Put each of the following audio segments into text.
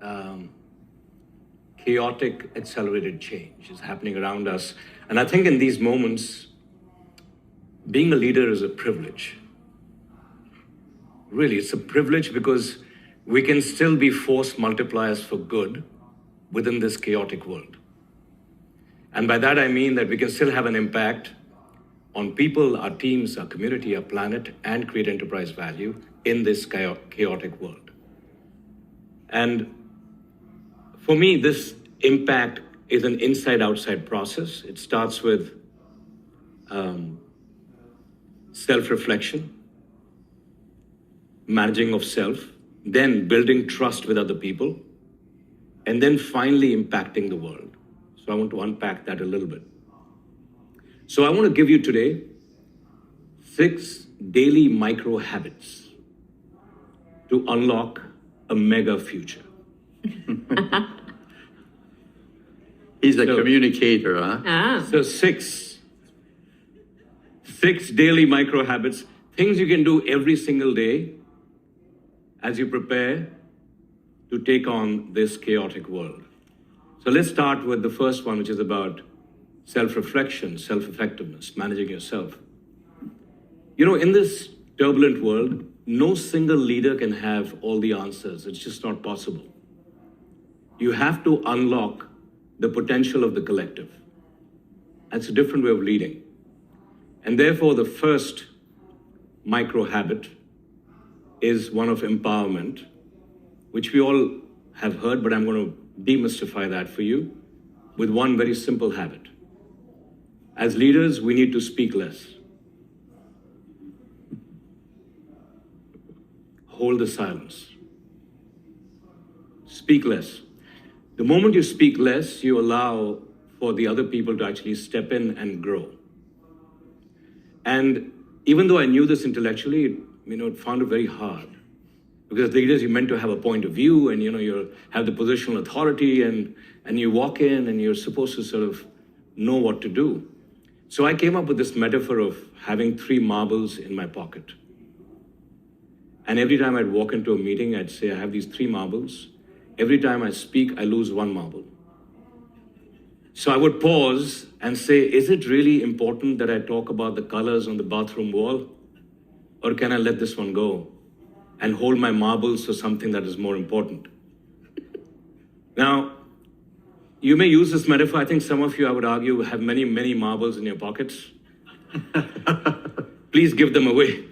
um, chaotic, accelerated change is happening around us. And I think in these moments, being a leader is a privilege. Really, it's a privilege because we can still be force multipliers for good within this chaotic world. And by that I mean that we can still have an impact on people, our teams, our community, our planet, and create enterprise value in this chaotic world. And for me, this impact is an inside-outside process. It starts with self-reflection, managing of self, then building trust with other people, and then finally impacting the world. So I want to unpack that a little bit. So I want to give you today 6 daily micro habits to unlock a mega future. He's a communicator, huh? Ah. So six daily micro habits, things you can do every single day as you prepare to take on this chaotic world. So let's start with the first one, which is about self-reflection, self-effectiveness, managing yourself. You know, in this turbulent world, no single leader can have all the answers. It's just not possible. You have to unlock the potential of the collective. That's a different way of leading. And therefore, the first micro habit is one of empowerment, which we all have heard, but I'm going to demystify that for you with one very simple habit. As leaders, we need to speak less. Hold the silence. Speak less. The moment you speak less, you allow for the other people to actually step in and grow. And even though I knew this intellectually, it found it very hard. Because as leaders, you're meant to have a point of view and, you have the positional authority and you walk in and you're supposed to sort of know what to do. So I came up with this metaphor of having 3 marbles in my pocket. And every time I'd walk into a meeting, I'd say, I have these 3 marbles. Every time I speak, I lose 1 marble. So I would pause and say, is it really important that I talk about the colors on the bathroom wall? Or can I let this one go and hold my marbles for something that is more important? Now, you may use this metaphor. I think some of you, I would argue, have many, many marbles in your pockets. Please give them away.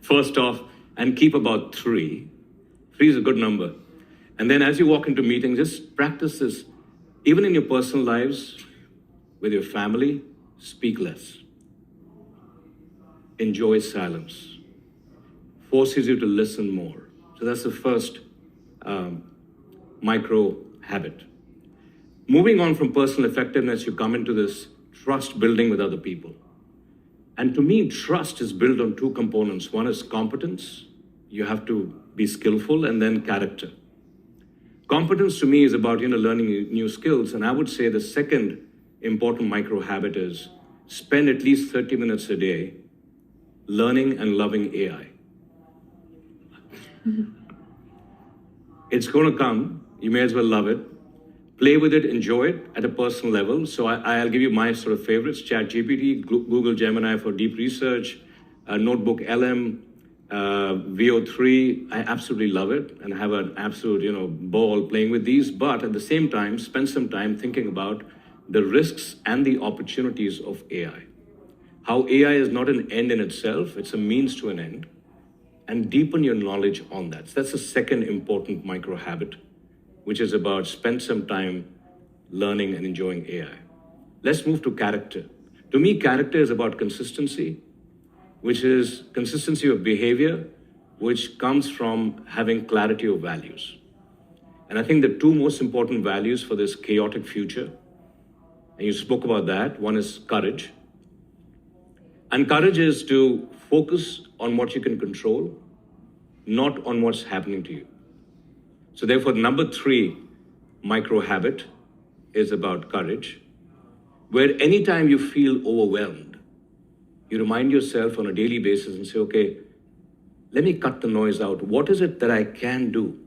First off, and keep about 3. 3 is a good number. And then as you walk into meetings, just practice this. Even in your personal lives, with your family, speak less. Enjoy silence. Forces you to listen more. So that's the first micro habit. Moving on from personal effectiveness, you come into this trust building with other people. And to me, trust is built on 2 components. One is competence. You have to be skillful, and then character. Competence to me is about learning new skills. And I would say the second important micro habit is spend at least 30 minutes a day learning and loving AI. It's going to come. You may as well love it. Play with it, enjoy it at a personal level. So I'll give you my sort of favorites: ChatGPT, Google Gemini for deep research, Notebook LM, VO3. I absolutely love it and have an absolute, ball playing with these. But at the same time, spend some time thinking about the risks and the opportunities of AI. How AI is not an end in itself, it's a means to an end. And deepen your knowledge on that. So that's the second important micro habit, which is about spend some time learning and enjoying AI. Let's move to character. To me, character is about consistency, which is consistency of behavior, which comes from having clarity of values. And I think the 2 most important values for this chaotic future, and you spoke about that, one is courage. And courage is to focus on what you can control, not on what's happening to you. So therefore, number 3 micro habit is about courage, where anytime you feel overwhelmed, you remind yourself on a daily basis and say, okay, let me cut the noise out. What is it that I can do?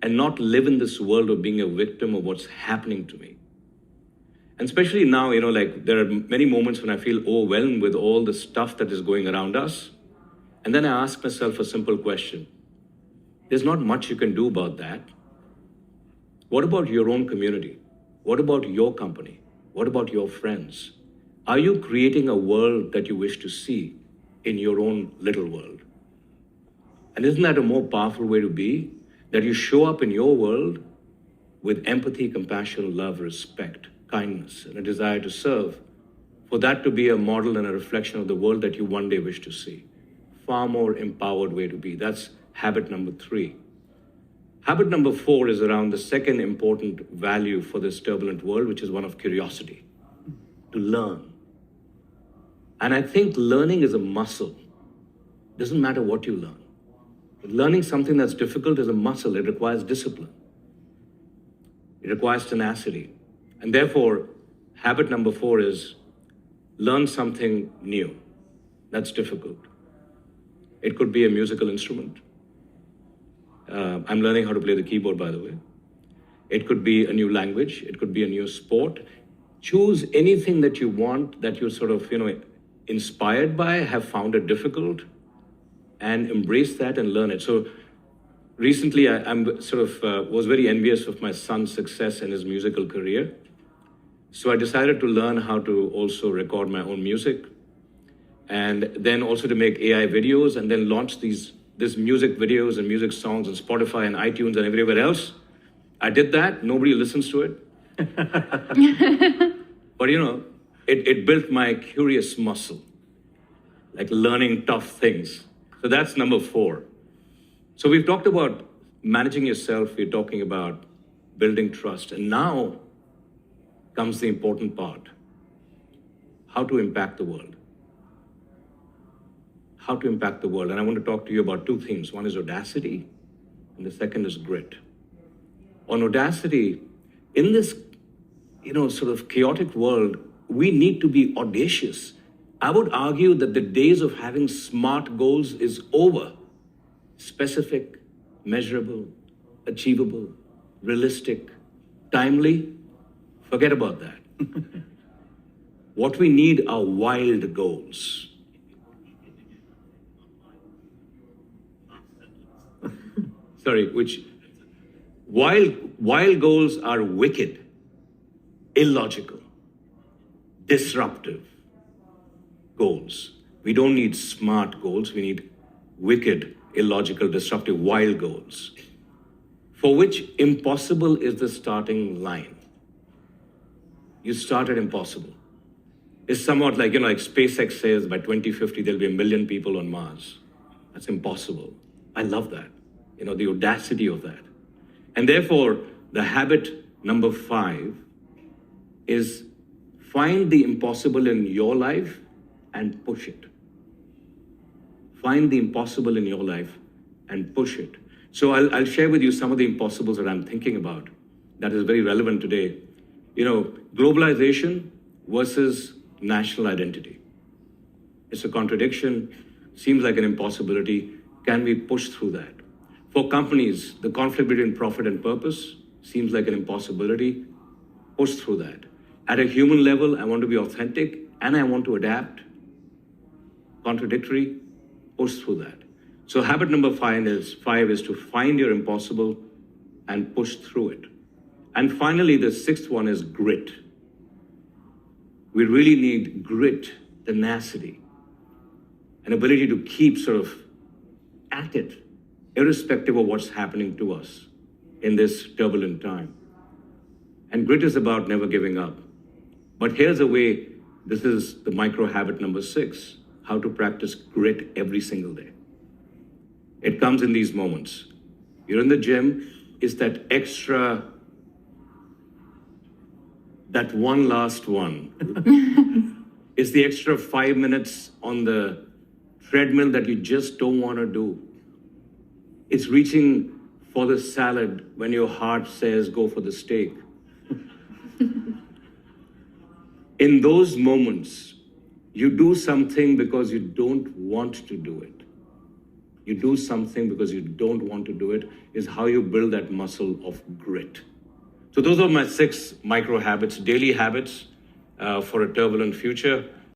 and not live in this world of being a victim of what's happening to me. And especially now, like there are many moments when I feel overwhelmed with all the stuff that is going around us. And then I ask myself a simple question. There's not much you can do about that. What about your own community? What about your company? What about your friends? Are you creating a world that you wish to see in your own little world? And isn't that a more powerful way to be? That you show up in your world with empathy, compassion, love, respect, kindness, and a desire to serve, for that to be a model and a reflection of the world that you one day wish to see. Far more empowered way to be. That's habit number 3. Habit number 4 is around the second important value for this turbulent world, which is one of curiosity, to learn. And I think learning is a muscle. Doesn't matter what you learn. Learning something that's difficult is a muscle. It requires discipline. It requires tenacity. And therefore, habit number 4 is learn something new that's difficult. It could be a musical instrument. I'm learning how to play the keyboard, by the way. It could be a new language. It could be a new sport. Choose anything that you want, that you're sort of, inspired by, have found it difficult, and embrace that and learn it. So recently, I'm sort of was very envious of my son's success in his musical career. So I decided to learn how to also record my own music, and then also to make AI videos, and then launch these music videos and music songs on Spotify and iTunes and everywhere else. I did that. Nobody listens to it. But it built my curious muscle, like learning tough things. So that's number 4. So we've talked about managing yourself. We're talking about building trust. And now comes the important part. How to impact the world. How to impact the world. And I want to talk to you about 2 things. One is audacity, and the second is grit. On audacity, in this, sort of chaotic world, we need to be audacious. I would argue that the days of having SMART goals is over. Specific, measurable, achievable, realistic, timely. Forget about that. What we need are wild goals. Wild goals are wicked, illogical, disruptive goals. We don't need SMART goals. We need wicked, illogical, disruptive, wild goals, for which impossible is the starting line. You start at impossible. It's somewhat like, like SpaceX says by 2050, there'll be 1 million people on Mars. That's impossible. I love that. The audacity of that. And therefore, the habit number 5 is find the impossible in your life and push it. Find the impossible in your life and push it. So I'll share with you some of the impossibles that I'm thinking about that is very relevant today. Globalization versus national identity. It's a contradiction, seems like an impossibility. Can we push through that? For companies, the conflict between profit and purpose seems like an impossibility. Push through that. At a human level, I want to be authentic and I want to adapt. Contradictory, push through that. So habit number 5 is to find your impossible and push through it. And finally, the 6th one is grit. We really need grit, tenacity, an ability to keep sort of at it, irrespective of what's happening to us in this turbulent time. And grit is about never giving up. But here's a way, this is the micro habit number 6, how to practice grit every single day. It comes in these moments. You're in the gym, it's that extra, that one last one. It's the extra 5 minutes on the treadmill that you just don't want to do. It's reaching for the salad when your heart says go for the steak. In those moments, you do something because you don't want to do it. You do something because you don't want to do it, is how you build that muscle of grit. So those are my 6 micro habits, daily habits for a turbulent future.